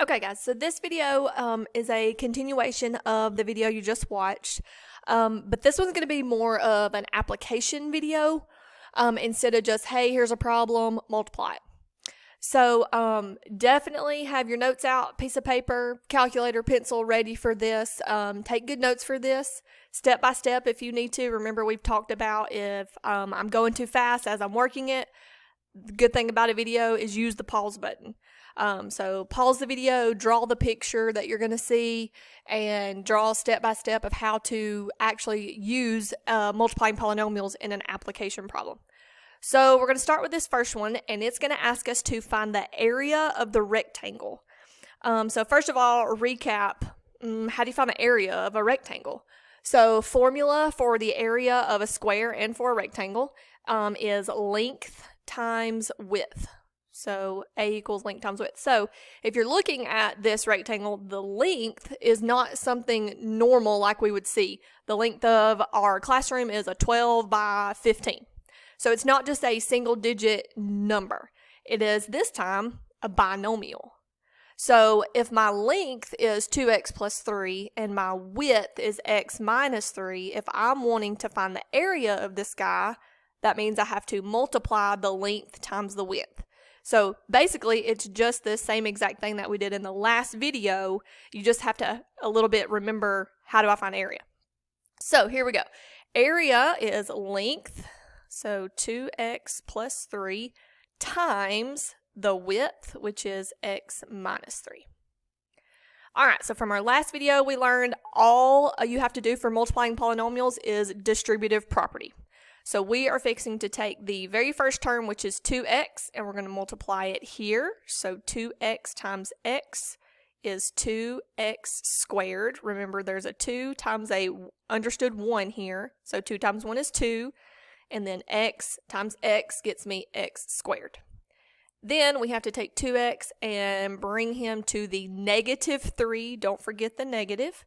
Okay guys, so this video is a continuation of the video you just watched, but this one's going to be more of an application video instead of just, hey, here's a problem, multiply it. So definitely have your notes out, piece of paper, calculator, pencil ready for this. Take good notes for this, step by step if you need to. Remember, we've talked about if I'm going too fast as I'm working it. The good thing about a video is use the pause button. So pause the video, draw the picture that you're going to see, and draw step by step of how to actually use multiplying polynomials in an application problem. So we're going to start with this first one, and it's going to ask us to find the area of the rectangle. So first of all, recap, how do you find the area of a rectangle? So formula for the area of a square and for a rectangle is length times width. So A equals length times width. So if you're looking at this rectangle, the length is not something normal like we would see. The length of our classroom is a 12 by 15. So it's not just a single digit number. It is this time a binomial. So if my length is 2x plus 3 and my width is x minus 3, if I'm wanting to find the area of this guy, that means I have to multiply the length times the width. So basically, it's just the same exact thing that we did in the last video. You just have to a little bit remember, how do I find area? So here we go. Area is length, so 2x plus 3 times the width, which is x minus 3. All right, so from our last video, we learned all you have to do for multiplying polynomials is distributive property. So we are fixing to take the very first term, which is 2x, and we're going to multiply it here. So 2x times x is 2x squared. Remember, there's a 2 times a understood 1 here. So 2 times 1 is 2. And then x times x gets me x squared. Then we have to take 2x and bring him to the negative 3. Don't forget the negative.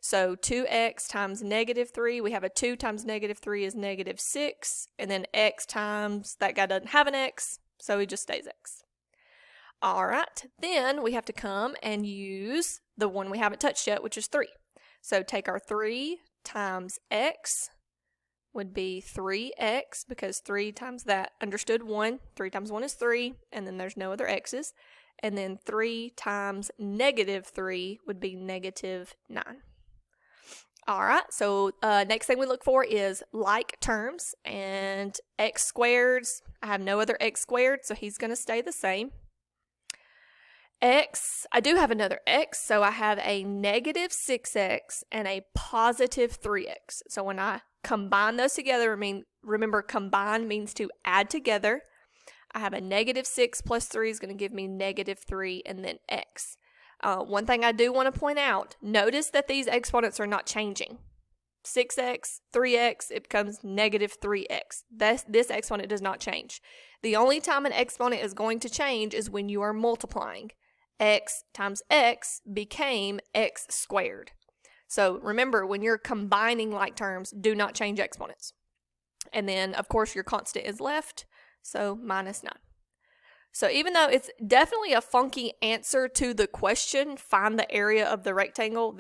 So 2x times negative 3, we have a 2 times negative 3 is negative 6, and then x times, that guy doesn't have an x, so he just stays x. All right, then we have to come and use the one we haven't touched yet, which is 3. So take our 3 times x would be 3x, because 3 times that understood 1, 3 times 1 is 3, and then there's no other x's, and then 3 times negative 3 would be negative 9. All right, so next thing we look for is like terms, and x squareds, I have no other x squared, so he's going to stay the same. X, I do have another x, so I have a negative 6x and a positive 3x. So when I combine those together, remember combine means to add together. I have a negative 6 plus 3 is going to give me negative 3 and then x. One thing I do want to point out, notice that these exponents are not changing. 6x, 3x, it becomes negative 3x. This exponent does not change. The only time an exponent is going to change is when you are multiplying. X times x became x squared. So remember, when you're combining like terms, do not change exponents. And then, of course, your constant is left, so minus 9. So even though it's definitely a funky answer to the question, find the area of the rectangle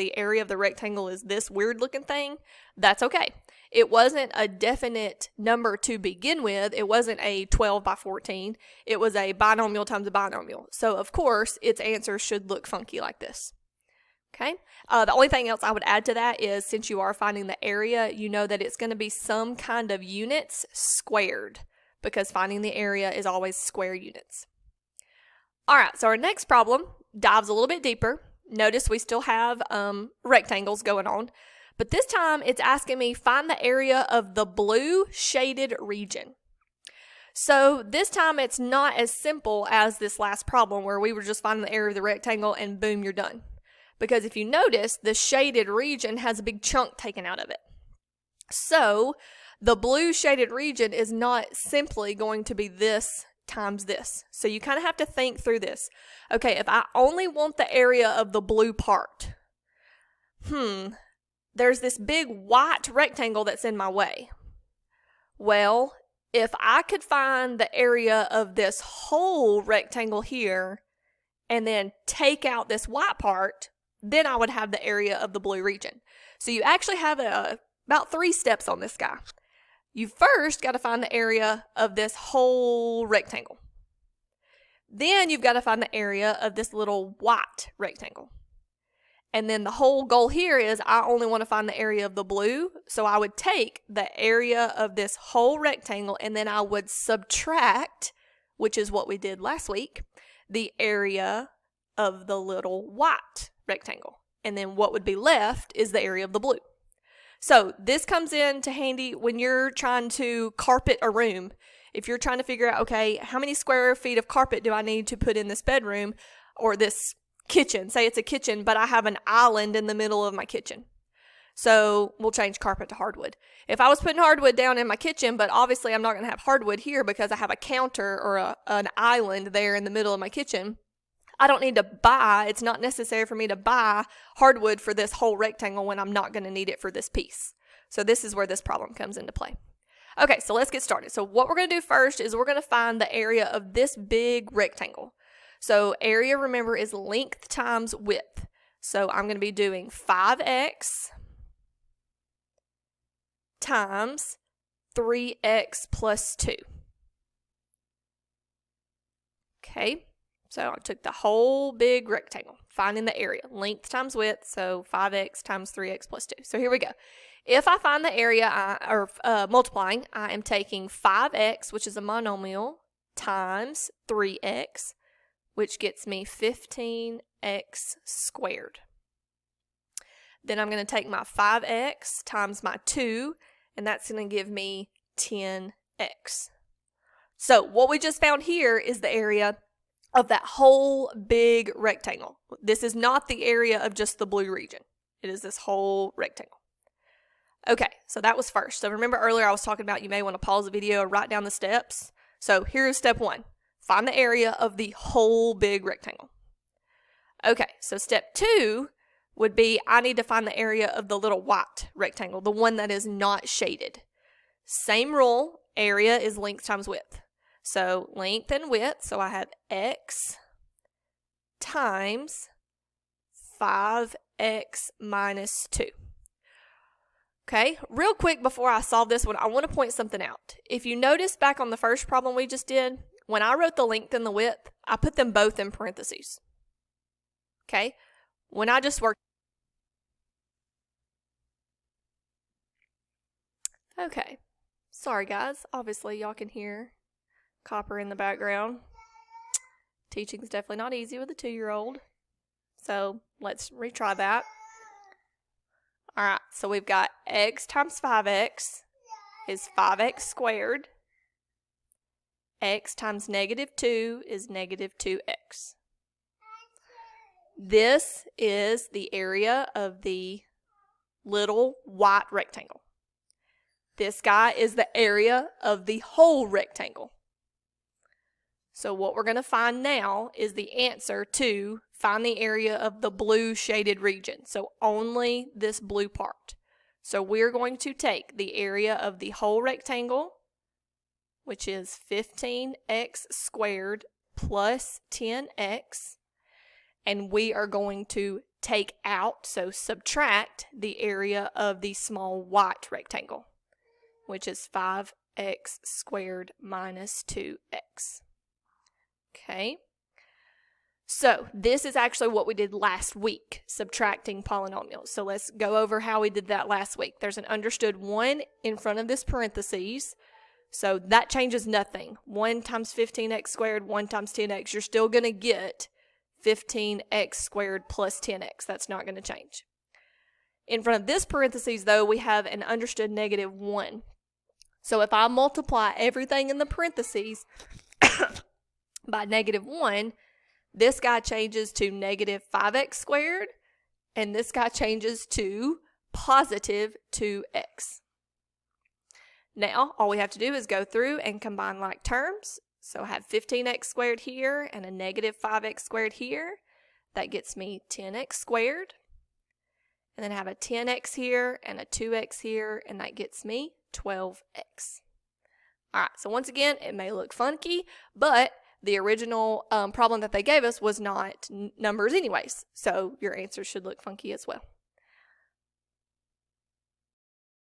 is this weird looking thing, that's okay. It wasn't a definite number to begin with. It wasn't a 12 by 14. It was a binomial times a binomial. So of course, its answer should look funky like this. Okay. The only thing else I would add to that is, since you are finding the area, you know that it's going to be some kind of units squared, because finding the area is always square units. All right, so our next problem dives a little bit deeper. Notice we still have rectangles going on, but this time it's asking me find the area of the blue shaded region. So this time it's not as simple as this last problem where we were just finding the area of the rectangle and boom, you're done. Because if you notice, the shaded region has a big chunk taken out of it. So the blue shaded region is not simply going to be this times this. So you kind of have to think through this. Okay, if I only want the area of the blue part, there's this big white rectangle that's in my way. Well, if I could find the area of this whole rectangle here and then take out this white part, then I would have the area of the blue region. So you actually have about 3 steps on this guy. You first got to find the area of this whole rectangle. Then you've got to find the area of this little white rectangle. And then the whole goal here is I only want to find the area of the blue. So I would take the area of this whole rectangle and then I would subtract, which is what we did last week, the area of the little white rectangle. And then what would be left is the area of the blue. So this comes into handy when you're trying to carpet a room. If you're trying to figure out, okay, how many square feet of carpet do I need to put in this bedroom or this kitchen? Say it's a kitchen, but I have an island in the middle of my kitchen. So we'll change carpet to hardwood. If I was putting hardwood down in my kitchen, but obviously I'm not going to have hardwood here because I have a counter or an island there in the middle of my kitchen, I don't need to buy, it's not necessary for me to buy hardwood for this whole rectangle when I'm not going to need it for this piece. So this is where this problem comes into play. Okay, so let's get started. So what we're going to do first is we're going to find the area of this big rectangle. So area, remember, is length times width. So I'm going to be doing 5x times 3x plus 2. Okay, so I took the whole big rectangle, finding the area, length times width, so 5x times 3x plus 2. So here we go. If I find the area, multiplying, I am taking 5x, which is a monomial, times 3x, which gets me 15x squared. Then I'm going to take my 5x times my 2, and that's going to give me 10x. So what we just found here is the area of that whole big rectangle. This is not the area of just the blue region. It is this whole rectangle. Okay, so that was first. So remember earlier I was talking about you may want to pause the video or write down the steps. So here's step 1. Find the area of the whole big rectangle. Okay, so step 2 would be I need to find the area of the little white rectangle, the one that is not shaded. Same rule, area is length times width. So length and width, so I have x times 5x minus 2. Okay, real quick before I solve this one, I want to point something out. If you notice back on the first problem we just did, when I wrote the length and the width, I put them both in parentheses. Okay, when I just worked. Okay, sorry guys, obviously y'all can hear Copper in the background. Teaching is definitely not easy with a 2-year-old. So let's retry that. Alright, so we've got x times 5x is 5x squared. X times negative 2 is negative 2x. This is the area of the little white rectangle. This guy is the area of the whole rectangle. So what we're going to find now is the answer to find the area of the blue shaded region. So only this blue part. So we're going to take the area of the whole rectangle, which is 15x squared plus 10x, and we are going to take out, so subtract, the area of the small white rectangle, which is 5x squared minus 2x. Okay, so this is actually what we did last week, subtracting polynomials. So let's go over how we did that last week. There's an understood 1 in front of this parentheses, so that changes nothing. 1 times 15x squared, 1 times 10x, you're still going to get 15x squared plus 10x. That's not going to change. In front of this parentheses, though, we have an understood negative 1. So if I multiply everything in the parentheses by negative 1, this guy changes to negative 5x squared, and this guy changes to positive 2x. Now, all we have to do is go through and combine like terms. So I have 15x squared here and a negative 5x squared here. That gets me 10x squared. And then I have a 10x here and a 2x here, and that gets me 12x. All right, so once again, it may look funky, but the original problem that they gave us was not numbers anyways. So your answer should look funky as well.